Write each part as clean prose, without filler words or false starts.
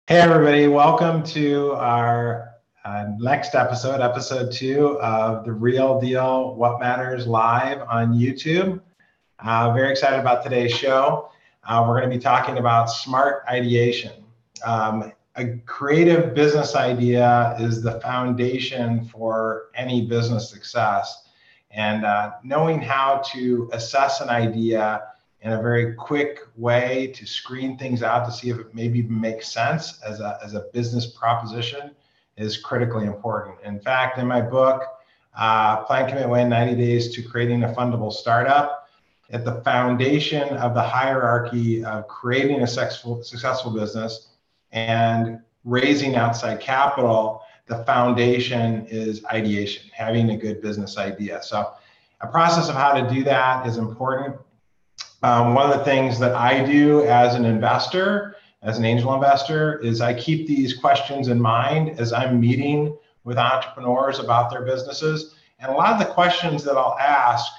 Hey everybody, welcome to our next episode, episode 2 of The Real Deal, What Matters live on YouTube. Very excited about today's show. We're going to be talking about smart ideation. A creative business idea is the foundation for any business success. And knowing how to assess an idea in a very quick way to screen things out to see if it maybe makes sense as a business proposition is critically important. In fact, in my book, Plan, Commit, Win, 90 Days to Creating a Fundable Startup, at the foundation of the hierarchy of creating a successful business and raising outside capital, the foundation is ideation, having a good business idea. So a process of how to do that is important. One of the things that I do as an investor, as an angel investor, is I keep these questions in mind as I'm meeting with entrepreneurs about their businesses. And a lot of the questions that I'll ask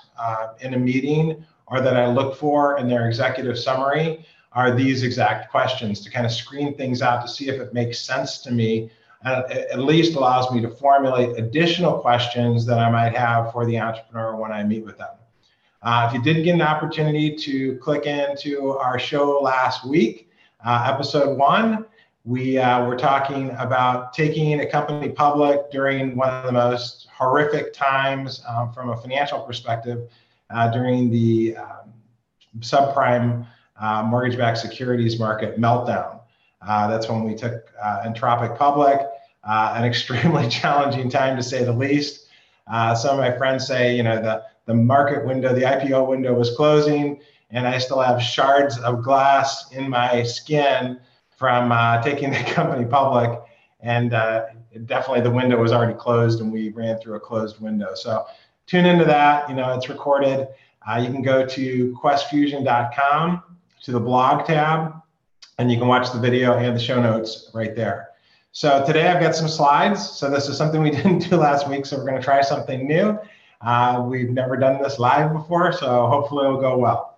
in a meeting or that I look for in their executive summary are these exact questions to kind of screen things out to see if it makes sense to me, and at least allows me to formulate additional questions that I might have for the entrepreneur when I meet with them. If you didn't get an opportunity to click into our show last week, episode 1, we were talking about taking a company public during one of the most horrific times from a financial perspective during the subprime mortgage-backed securities market meltdown. That's when we took Entropic public, an extremely challenging time to say the least. Some of my friends say, you know, the market window, the IPO window was closing, and I still have shards of glass in my skin from taking the company public. And definitely the window was already closed, and we ran through a closed window. So tune into that. You know, it's recorded. You can go to QuestFusion.com to the blog tab, and you can watch the video and the show notes right there. So today I've got some slides. So this is something we didn't do last week, so we're going to try something new. We've never done this live before, so hopefully it'll go well.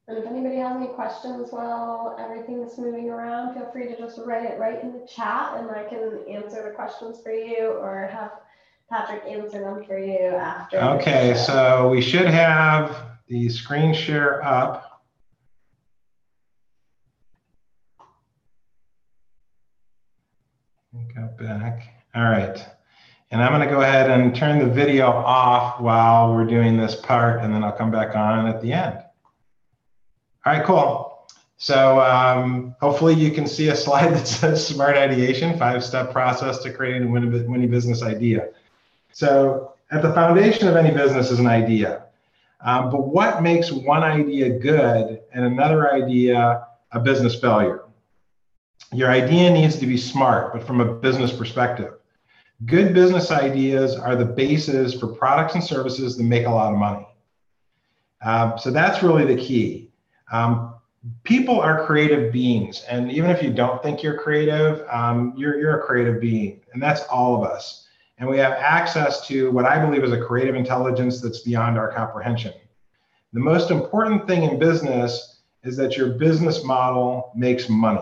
And if anybody has any questions while everything's moving around, feel free to just write it right in the chat, and I can answer the questions for you or have Patrick answer them for you after. Okay, so we should have the screen share up. Go back. All right. And I'm going to go ahead and turn the video off while we're doing this part, and then I'll come back on at the end. All right, cool. So hopefully you can see a slide that says Smart Ideation, 5-step process to creating a winning business idea. So at the foundation of any business is an idea. But what makes one idea good and another idea a business failure? Your idea needs to be smart, but from a business perspective. Good business ideas are the basis for products and services that make a lot of money. So that's really the key. People are creative beings, and even if you don't think you're creative, you're a creative being, and that's all of us. And we have access to what I believe is a creative intelligence that's beyond our comprehension. The most important thing in business is that your business model makes money.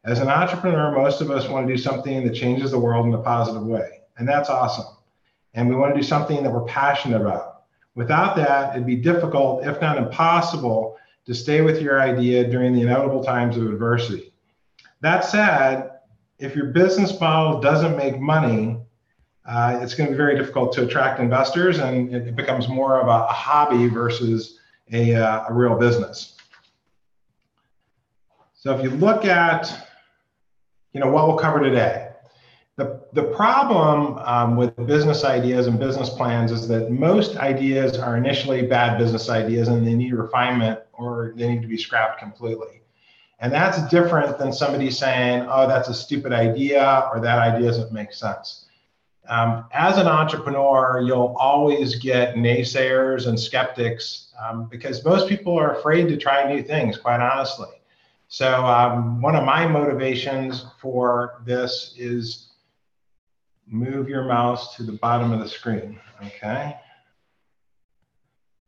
As an entrepreneur, most of us want to do something that changes the world in a positive way, and that's awesome. And we want to do something that we're passionate about. Without that, it'd be difficult, if not impossible, to stay with your idea during the inevitable times of adversity. That said, if your business model doesn't make money, it's going to be very difficult to attract investors, and it becomes more of a hobby versus a real business. So if you look at, what we'll cover today, the problem with business ideas and business plans is that most ideas are initially bad business ideas, and they need refinement or they need to be scrapped completely. And that's different than somebody saying, oh, that's a stupid idea, or that idea doesn't make sense. As an entrepreneur, you'll always get naysayers and skeptics because most people are afraid to try new things, quite honestly. So one of my motivations for this is move your mouse to the bottom of the screen, okay?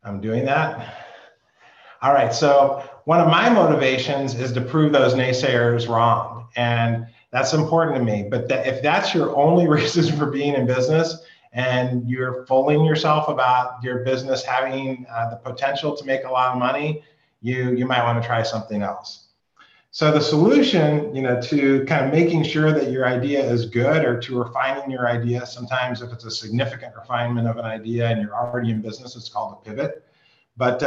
I'm doing that. All right, so one of my motivations is to prove those naysayers wrong. And that's important to me. But if that's your only reason for being in business and you're fooling yourself about your business having the potential to make a lot of money, you might want to try something else. So the solution, to kind of making sure that your idea is good or to refining your idea, sometimes if it's a significant refinement of an idea and you're already in business, it's called a pivot. But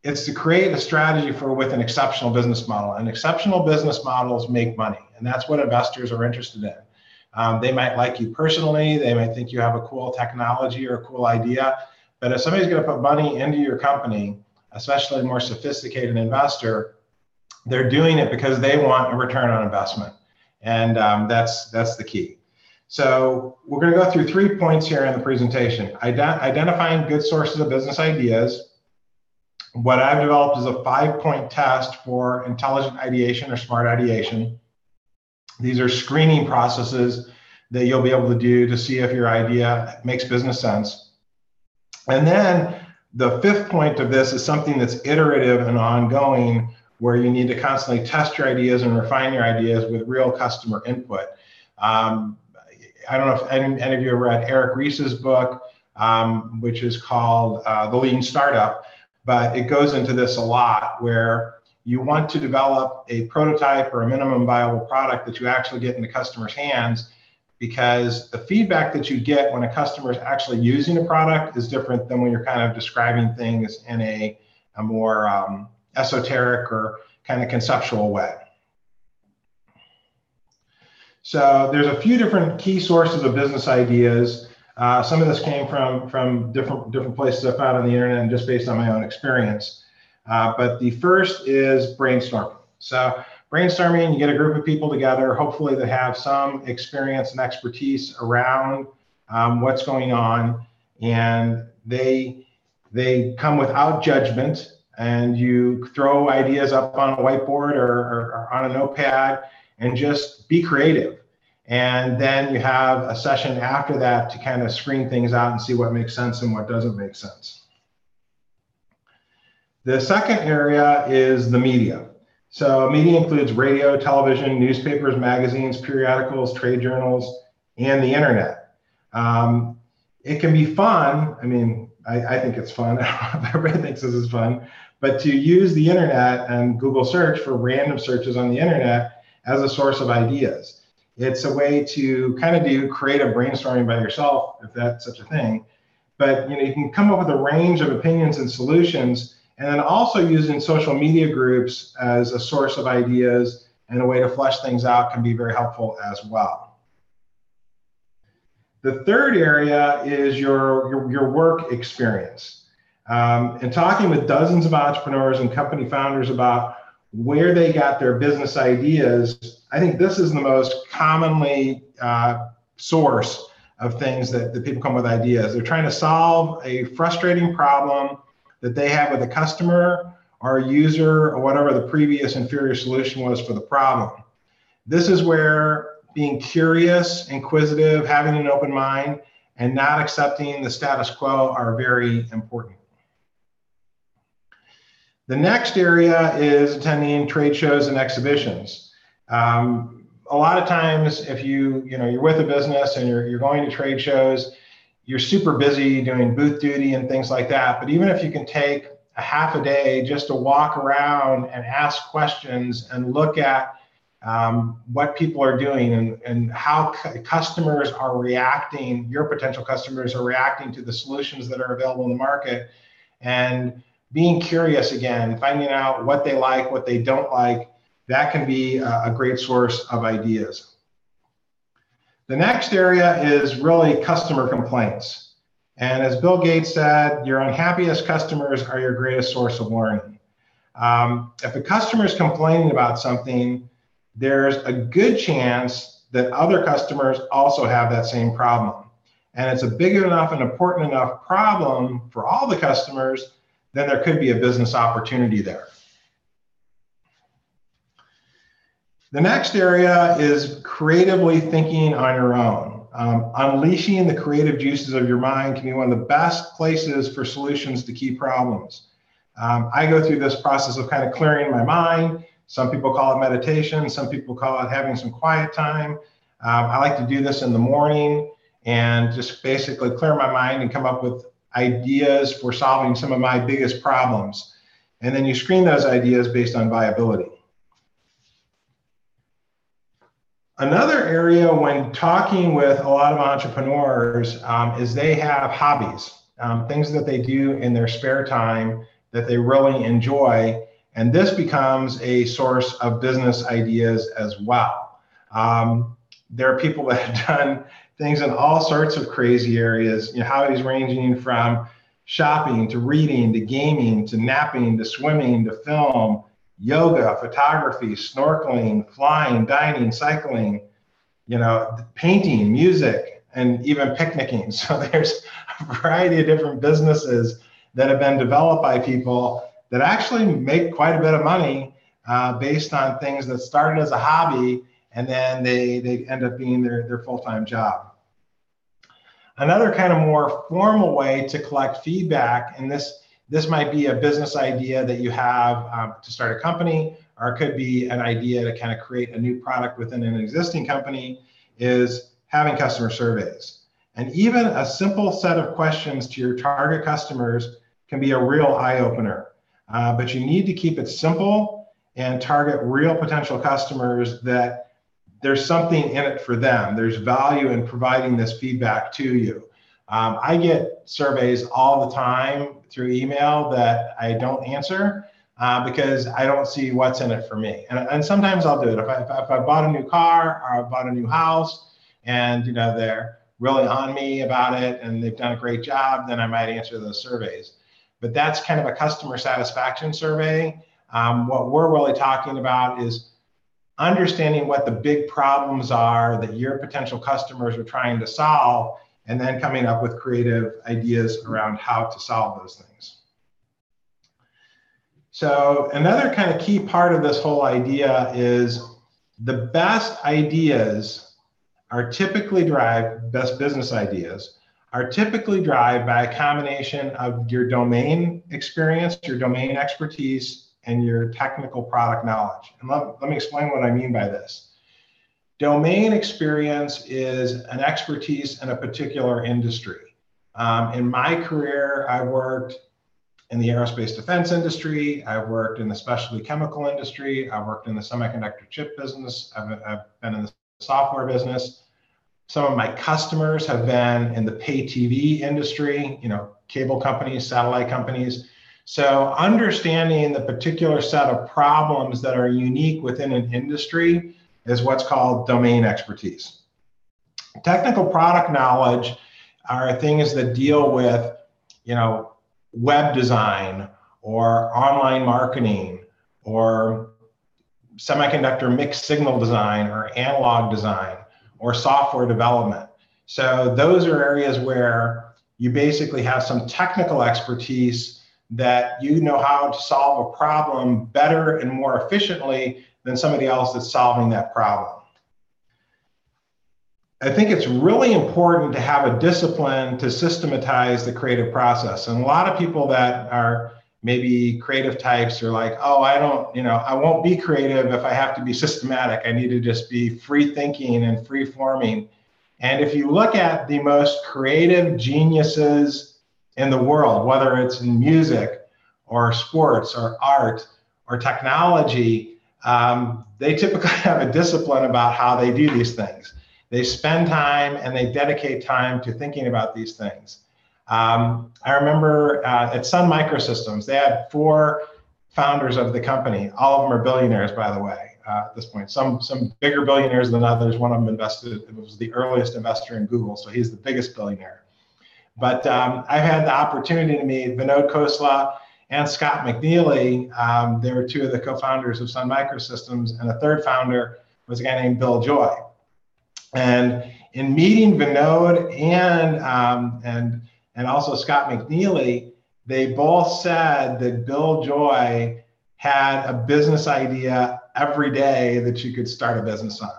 it's to create a strategy with an exceptional business model. And exceptional business models make money. And that's what investors are interested in. They might like you personally. They might think you have a cool technology or a cool idea. But if somebody's going to put money into your company, especially a more sophisticated investor, they're doing it because they want a return on investment. And that's the key. So we're going to go through 3 points here in the presentation. Identifying good sources of business ideas. What I've developed is a 5-point test for intelligent ideation or smart ideation. These are screening processes that you'll be able to do to see if your idea makes business sense. And then the 5th point of this is something that's iterative and ongoing, where you need to constantly test your ideas and refine your ideas with real customer input. I don't know if any of you have read Eric Ries's book, which is called The Lean Startup. But it goes into this a lot, where you want to develop a prototype or a minimum viable product that you actually get into customers' hands, because the feedback that you get when a customer is actually using a product is different than when you're kind of describing things in a more esoteric or kind of conceptual way. So there's a few different key sources of business ideas. Some of this came from different places I found on the internet and just based on my own experience. But the first is brainstorming. So brainstorming, you get a group of people together, hopefully that have some experience and expertise around what's going on, and they come without judgment, and you throw ideas up on a whiteboard or on a notepad and just be creative. And then you have a session after that to kind of screen things out and see what makes sense and what doesn't make sense. The second area is the media. So media includes radio, television, newspapers, magazines, periodicals, trade journals, and the internet. It can be fun. I mean, I think it's fun. I don't know if everybody thinks this is fun, but to use the internet and Google search for random searches on the internet as a source of ideas. It's a way to kind of do creative brainstorming by yourself, if that's such a thing. But you can come up with a range of opinions and solutions, and then also using social media groups as a source of ideas and a way to flesh things out can be very helpful as well. The third area is your work experience. In talking with dozens of entrepreneurs and company founders about where they got their business ideas, I think this is the most commonly source of things that people come with ideas. They're trying to solve a frustrating problem that they have with a customer or a user or whatever the previous inferior solution was for the problem. This is where being curious, inquisitive, having an open mind, and not accepting the status quo are very important. The next area is attending trade shows and exhibitions. A lot of times, if you're with a business and you're going to trade shows, you're super busy doing booth duty and things like that. But even if you can take a half a day just to walk around and ask questions and look at what people are doing and how customers are reacting, your potential customers are reacting to the solutions that are available in the market, and being curious again, finding out what they like, what they don't like, that can be a great source of ideas. The next area is really customer complaints. And as Bill Gates said, your unhappiest customers are your greatest source of learning. If a customer is complaining about something, there's a good chance that other customers also have that same problem. And it's a big enough and important enough problem for all the customers, then there could be a business opportunity there. The next area is creatively thinking on your own. Unleashing the creative juices of your mind can be one of the best places for solutions to key problems. I go through this process of kind of clearing my mind. Some people call it meditation. Some people call it having some quiet time. I like to do this in the morning and just basically clear my mind and come up with ideas for solving some of my biggest problems. And then you screen those ideas based on viability. Another area when talking with a lot of entrepreneurs is they have hobbies, things that they do in their spare time that they really enjoy. And this becomes a source of business ideas as well. There are people that have done things in all sorts of crazy areas, hobbies ranging from shopping to reading to gaming to napping to swimming to film, yoga, photography, snorkeling, flying, dining, cycling, painting, music, and even picnicking. So there's a variety of different businesses that have been developed by people that actually make quite a bit of money based on things that started as a hobby and then they end up being their full-time job. Another kind of more formal way to collect feedback, and this might be a business idea that you have to start a company, or it could be an idea to kind of create a new product within an existing company, is having customer surveys. And even a simple set of questions to your target customers can be a real eye-opener. But you need to keep it simple and target real potential customers that there's something in it for them. There's value in providing this feedback to you. I get surveys all the time through email that I don't answer because I don't see what's in it for me. And sometimes I'll do it. If I bought a new car or I bought a new house and they're really on me about it and they've done a great job, then I might answer those surveys. But that's kind of a customer satisfaction survey. What we're really talking about is understanding what the big problems are that your potential customers are trying to solve, and then coming up with creative ideas around how to solve those things. So another kind of key part of this whole idea is the best ideas are typically derived, best business ideas are typically derived by a combination of your domain experience, your domain expertise, and your technical product knowledge. And let me explain what I mean by this. Domain experience is an expertise in a particular industry. In my career, I worked in the aerospace defense industry. I've worked in the specialty chemical industry. I've worked in the semiconductor chip business. I've been in the software business. Some of my customers have been in the pay TV industry, cable companies, satellite companies. So understanding the particular set of problems that are unique within an industry is what's called domain expertise. Technical product knowledge are things that deal with, web design or online marketing or semiconductor mixed signal design or analog design or software development. So those are areas where you basically have some technical expertise that you know how to solve a problem better and more efficiently than somebody else that's solving that problem. I think it's really important to have a discipline to systematize the creative process. And a lot of people that are maybe creative types are like, oh, I won't be creative if I have to be systematic. I need to just be free thinking and free forming. And if you look at the most creative geniuses in the world, whether it's in music or sports or art or technology, they typically have a discipline about how they do these things. They spend time and they dedicate time to thinking about these things. I remember at Sun Microsystems, they had 4 founders of the company. All of them are billionaires, by the way, at this point. Some bigger billionaires than others. One of them was the earliest investor in Google, so he's the biggest billionaire. But I've had the opportunity to meet Vinod Khosla and Scott McNeely. They were 2 of the co-founders of Sun Microsystems, and a third founder was a guy named Bill Joy. And in meeting Vinod and also Scott McNeely, they both said that Bill Joy had a business idea every day that you could start a business on.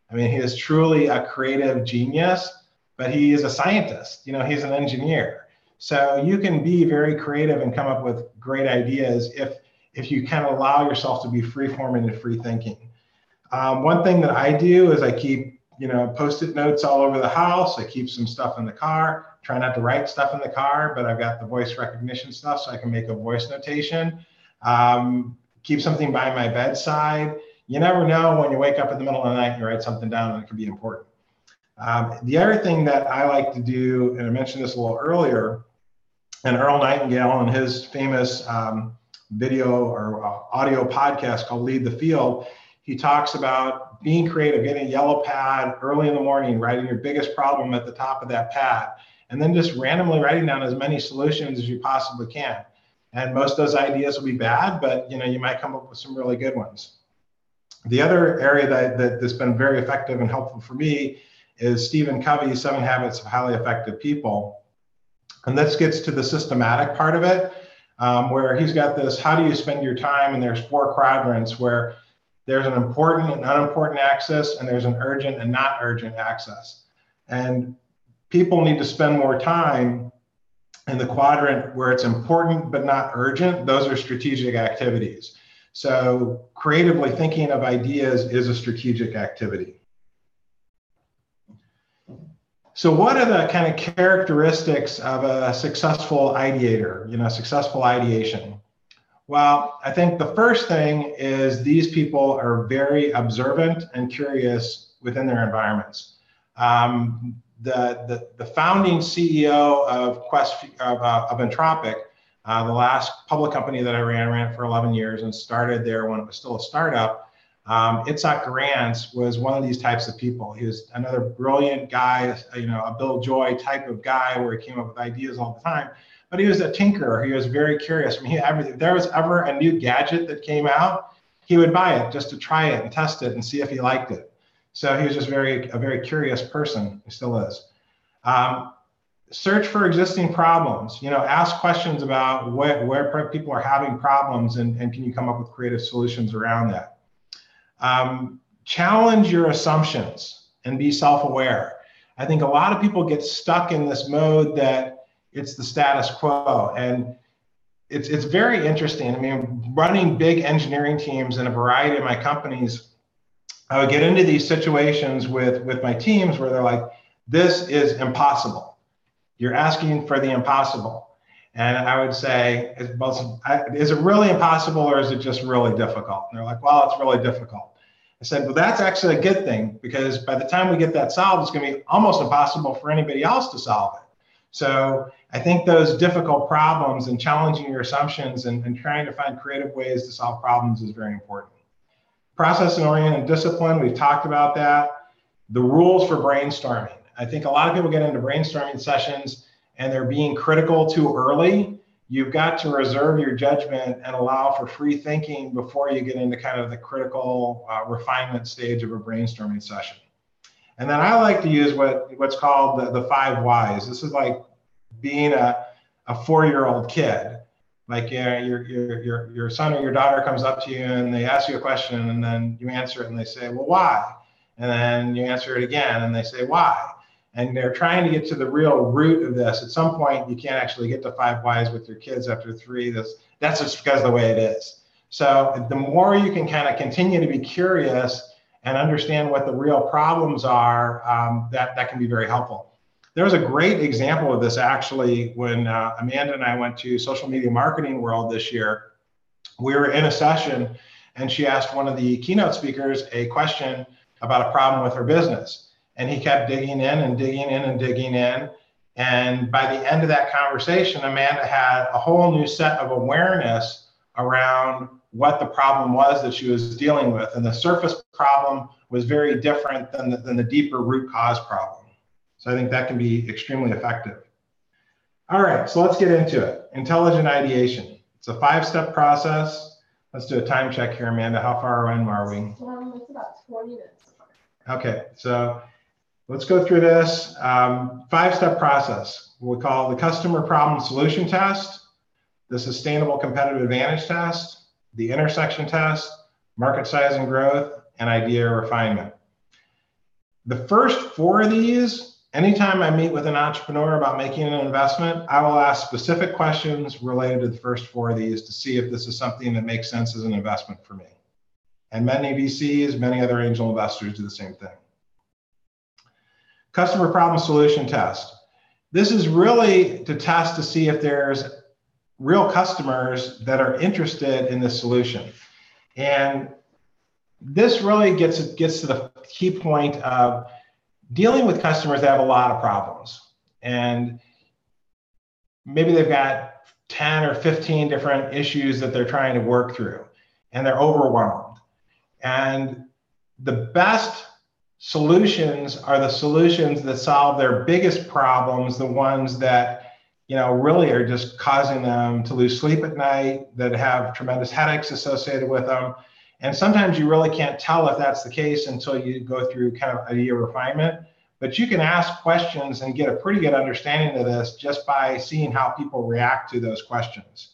I mean, he is truly a creative genius, but he is a scientist. You know, he's an engineer. So you can be very creative and come up with great ideas if you kind of allow yourself to be free-forming and free thinking. One thing that I do is I keep, you know, Post-it notes all over the house. I keep some stuff in the car. Try not to write stuff in the car, but I've got the voice recognition stuff so I can make a voice notation. Keep something by my bedside. You never know when you wake up in the middle of the night and you write something down and it could be important. The other thing that I like to do, and I mentioned this a little earlier, and Earl Nightingale in his famous video or audio podcast called Lead the Field, he talks about being creative, getting a yellow pad early in the morning, writing your biggest problem at the top of that pad, and then just randomly writing down as many solutions as you possibly can. And most of those ideas will be bad, but you know, you might come up with some really good ones. The other area that's been very effective and helpful for me is Stephen Covey's 7 Habits of Highly Effective People. And this gets to the systematic part of it, where he's got this, how do you spend your time? And there's 4 quadrants where there's an important and unimportant access, and there's an urgent and not urgent access. And people need to spend more time in the quadrant where it's important but not urgent. Those are strategic activities. So creatively thinking of ideas is a strategic activity. So what are the kind of characteristics of a successful ideator, you know, successful ideation? Well, I think the first thing is these people are very observant and curious within their environments. The founding CEO of Entropic, the last public company that I ran for 11 years and started there when it was still a startup, Itzhak Garance was one of these types of people. He was another brilliant guy, you know, a Bill Joy type of guy where he came up with ideas all the time. But he was a tinkerer. He was very curious. I mean, if there was ever a new gadget that came out, he would buy it just to try it and test it and see if he liked it. So he was just a very curious person. He still is. Search for existing problems. You know, ask questions about where people are having problems and can you come up with creative solutions around that. Challenge your assumptions and be self-aware. I think a lot of people get stuck in this mode that it's the status quo, and it's very interesting. I mean, running big engineering teams in a variety of my companies, I would get into these situations with my teams where they're like, this is impossible. You're asking for the impossible. And I would say, is it really impossible or is it just really difficult? And they're like, well, it's really difficult. I said, well, that's actually a good thing, because by the time we get that solved, it's going to be almost impossible for anybody else to solve it. So I think those difficult problems and challenging your assumptions and trying to find creative ways to solve problems is very important. Process and oriented discipline, we've talked about that. The rules for brainstorming. I think a lot of people get into brainstorming sessions and they're being critical too early. You've got to reserve your judgment and allow for free thinking before you get into kind of the critical refinement stage of a brainstorming session. And then I like to use what's called the 5 whys. This is like being a 4-year-old kid. Like your son or your daughter comes up to you and they ask you a question and then you answer it and they say, well, why? And then you answer it again and they say, why? And they're trying to get to the real root of this. At some point, you can't actually get to 5 whys with your kids after 3. That's just because of the way it is. So the more you can kind of continue to be curious and understand what the real problems are, that can be very helpful. There was a great example of this actually when Amanda and I went to Social Media Marketing World this year. We were in a session and she asked one of the keynote speakers a question about a problem with her business. And he kept digging in and digging in and digging in. And by the end of that conversation, Amanda had a whole new set of awareness around what the problem was that she was dealing with. And the surface problem was very different than the deeper root cause problem. So I think that can be extremely effective. All right, so let's get into it. Intelligent ideation. It's a 5-step process. Let's do a time check here, Amanda. How far in are we? It's about 20 minutes. Okay, so Let's go through this 5-step process. We call the customer problem solution test, the sustainable competitive advantage test, the intersection test, market size and growth, and idea refinement. The first 4 of these, anytime I meet with an entrepreneur about making an investment, I will ask specific questions related to the first 4 of these to see if this is something that makes sense as an investment for me. And many VCs, many other angel investors do the same thing. Customer problem solution test. This is really to test to see if there's real customers that are interested in this solution. And this really gets to the key point of dealing with customers that have a lot of problems. And maybe they've got 10 or 15 different issues that they're trying to work through, and they're overwhelmed. And the best solutions are the solutions that solve their biggest problems, the ones that really are just causing them to lose sleep at night, that have tremendous headaches associated with them. And sometimes you really can't tell if that's the case until you go through kind of idea refinement. But you can ask questions and get a pretty good understanding of this just by seeing how people react to those questions.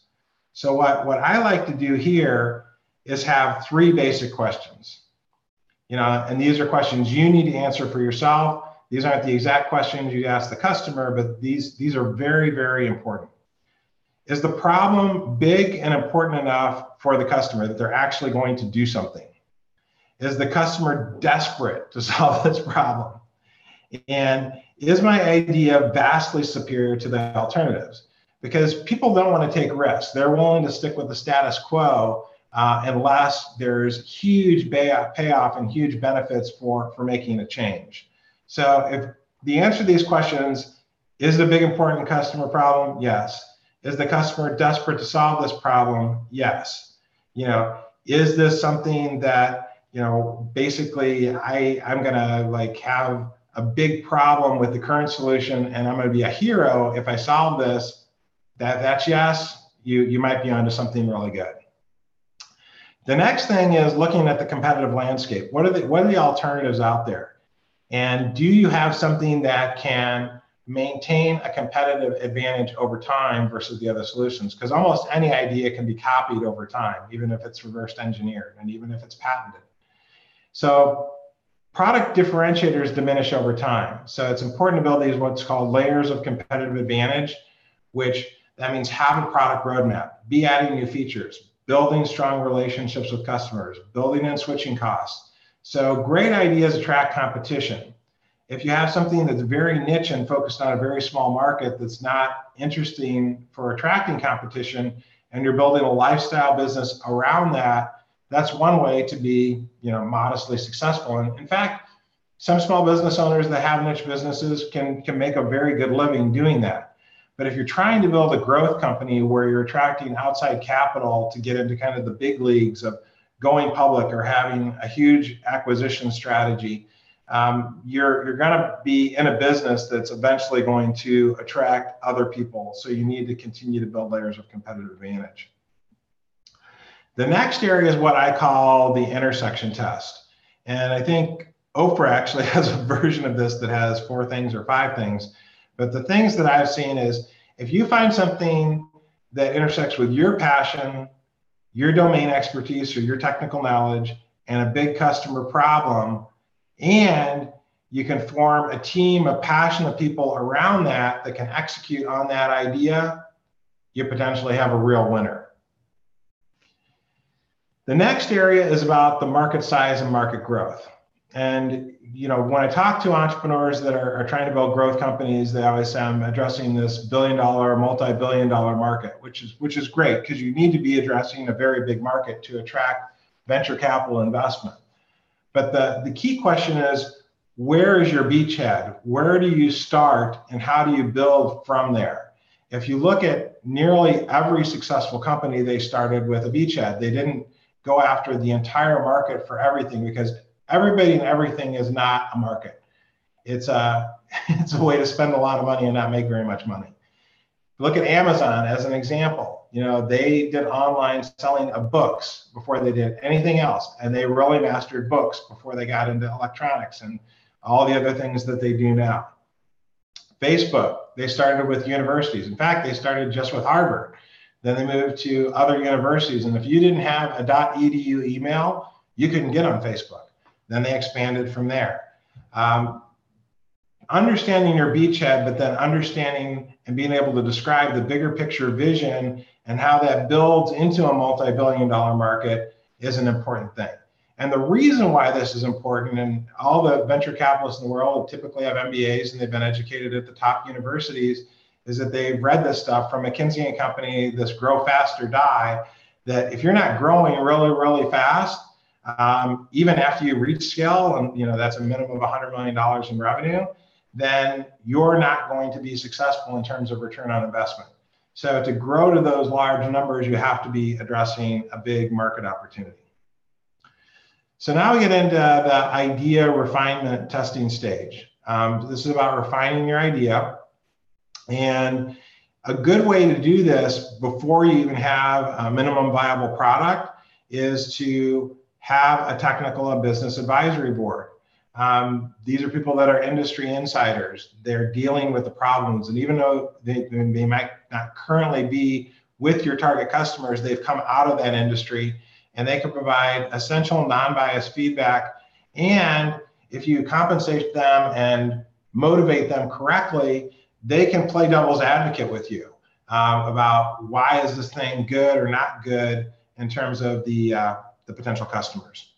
So what I like to do here is have 3 basic questions. And these are questions you need to answer for yourself. These aren't the exact questions you ask the customer, but these are very, very important. Is the problem big and important enough for the customer that they're actually going to do something? Is the customer desperate to solve this problem? And is my idea vastly superior to the alternatives? Because people don't want to take risks. They're willing to stick with the status quo unless there's huge payoff and huge benefits for making a change. So if the answer to these questions, is it a big important customer problem? Yes. Is the customer desperate to solve this problem? Yes. Is this something that, basically I'm gonna have a big problem with the current solution and I'm gonna be a hero if I solve this? That's yes. You might be onto something really good. The next thing is looking at the competitive landscape. What are the alternatives out there? And do you have something that can maintain a competitive advantage over time versus the other solutions? Because almost any idea can be copied over time, even if it's reverse engineered and even if it's patented. So product differentiators diminish over time. So it's important to build these what's called layers of competitive advantage, which that means have a product roadmap, be adding new features, building strong relationships with customers, building in switching costs. So great ideas attract competition. If you have something that's very niche and focused on a very small market that's not interesting for attracting competition, and you're building a lifestyle business around that, that's one way to be, modestly successful. And in fact, some small business owners that have niche businesses can make a very good living doing that. But if you're trying to build a growth company where you're attracting outside capital to get into kind of the big leagues of going public or having a huge acquisition strategy, you're going to be in a business that's eventually going to attract other people. So you need to continue to build layers of competitive advantage. The next area is what I call the intersection test. And I think Oprah actually has a version of this that has 4 things or 5 things. But the things that I've seen is if you find something that intersects with your passion, your domain expertise or your technical knowledge, and a big customer problem, and you can form a team of passionate people around that can execute on that idea, you potentially have a real winner. The next area is about the market size and market growth. And when I talk to entrepreneurs that are trying to build growth companies, they always say I'm addressing this billion-dollar, multi-billion-dollar market, which is great because you need to be addressing a very big market to attract venture capital investment. But the key question is, where is your beachhead? Where do you start and how do you build from there? If you look at nearly every successful company, they started with a beachhead. They didn't go after the entire market for everything because everybody and everything is not a market. It's a way to spend a lot of money and not make very much money. Look at Amazon as an example. They did online selling of books before they did anything else. And they really mastered books before they got into electronics and all the other things that they do now. Facebook, they started with universities. In fact, they started just with Harvard. Then they moved to other universities. And if you didn't have a .edu email, you couldn't get on Facebook. Then they expanded from there. Understanding your beachhead, but then understanding and being able to describe the bigger picture vision and how that builds into a multi-billion-dollar market is an important thing. And the reason why this is important, and all the venture capitalists in the world typically have MBAs and they've been educated at the top universities, is that they've read this stuff from McKinsey and Company, this grow fast or die, that if you're not growing really, really fast, even after you reach scale, and that's a minimum of $100 million in revenue, then you're not going to be successful in terms of return on investment. So to grow to those large numbers, you have to be addressing a big market opportunity. So now we get into the idea refinement testing stage. This is about refining your idea. And a good way to do this before you even have a minimum viable product is to have a technical and business advisory board. These are people that are industry insiders. They're dealing with the problems. And even though they might not currently be with your target customers, they've come out of that industry and they can provide essential non-biased feedback. And if you compensate them and motivate them correctly, they can play devil's advocate with you about why is this thing good or not good in terms of the potential customers.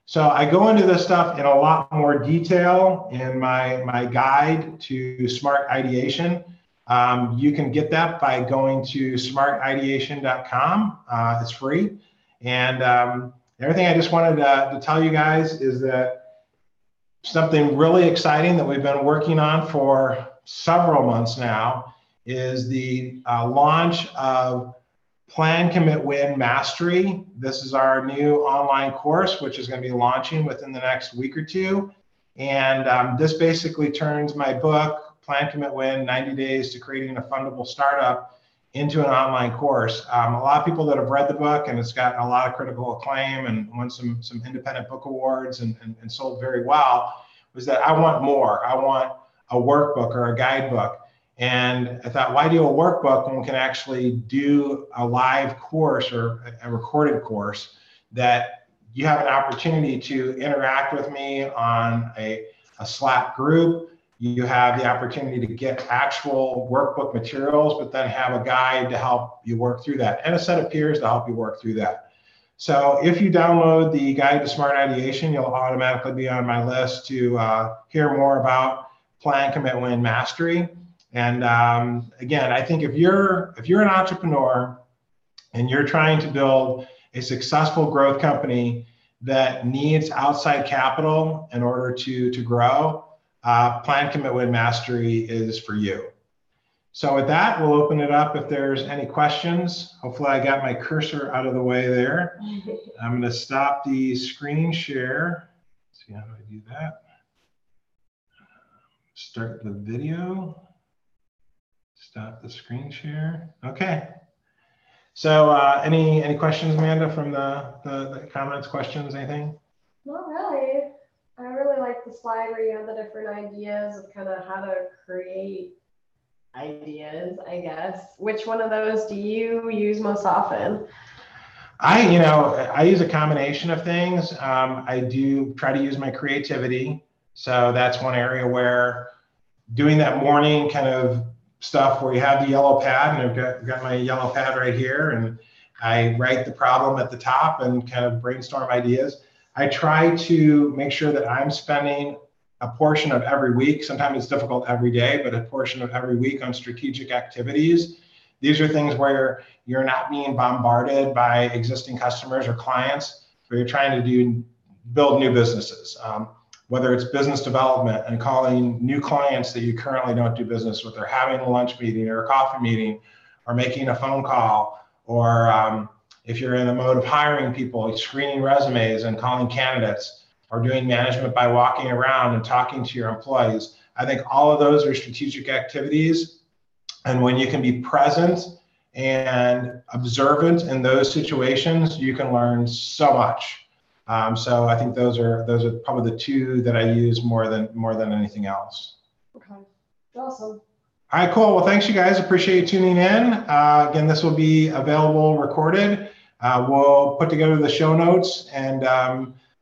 So I go into this stuff in a lot more detail in my guide to smart ideation. You can get that by going to smartideation.com. It's free. And everything I just wanted to tell you guys is that something really exciting that we've been working on for several months now is the launch of Plan, Commit, Win Mastery. This is our new online course, which is going to be launching within the next week or two. And this basically turns my book, Plan, Commit, Win, 90 Days to Creating a Fundable Startup, into an online course. A lot of people that have read the book, and it's got a lot of critical acclaim and won some independent book awards and sold very well, was that I want more. I want a workbook or a guidebook. And I thought, why do a workbook when we can actually do a live course or a recorded course that you have an opportunity to interact with me on a Slack group. You have the opportunity to get actual workbook materials, but then have a guide to help you work through that and a set of peers to help you work through that. So if you download the Guide to Smart Ideation, you'll automatically be on my list to hear more about Plan, Commit, Win Mastery. And again, I think if you're an entrepreneur and you're trying to build a successful growth company that needs outside capital in order to grow, Plan, Commit, Win Mastery is for you. So with that, we'll open it up if there's any questions. Hopefully I got my cursor out of the way there. I'm going to stop the screen share. Let's see, how do I do that? Start the video. Stop the screen share. Okay. So any questions, Amanda, from the comments, questions, anything? Not really. I really like the slide where you have the different ideas of kind of how to create ideas, I guess. Which one of those do you use most often? I use a combination of things. I do try to use my creativity. So that's one area where doing that morning kind of stuff where you have the yellow pad, and I've got my yellow pad right here, and I write the problem at the top and kind of brainstorm ideas. I try to make sure that I'm spending a portion of every week, sometimes it's difficult every day, but a portion of every week on strategic activities. These are things where you're not being bombarded by existing customers or clients, but you're trying to build new businesses. Whether it's business development and calling new clients that you currently don't do business with, or having a lunch meeting or a coffee meeting, or making a phone call, or if you're in the mode of hiring people, screening resumes and calling candidates, or doing management by walking around and talking to your employees. I think all of those are strategic activities. And when you can be present and observant in those situations, you can learn so much. So I think those are probably the two that I use more than anything else. Okay, awesome. All right, cool. Well, thanks, you guys. Appreciate you tuning in. Again, this will be available recorded. We'll put together the show notes and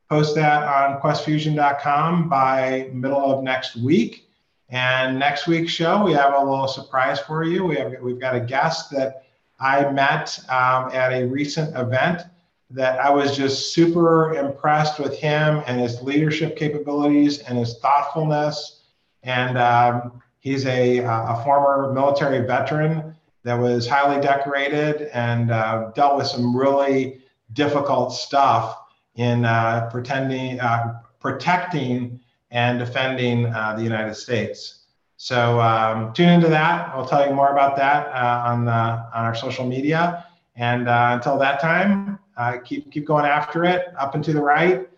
post that on QuestFusion.com by middle of next week. And next week's show, we have a little surprise for you. We've got a guest that I met at a recent event that I was just super impressed with him and his leadership capabilities and his thoughtfulness. And he's a former military veteran that was highly decorated and dealt with some really difficult stuff in protecting and defending the United States. So tune into that. I'll tell you more about that on our social media. And until that time, keep going after it, up and to the right.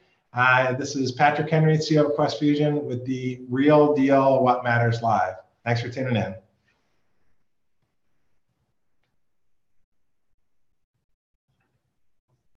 This is Patrick Henry, CEO of QuestFusion, with the Real Deal What Matters Live. Thanks for tuning in.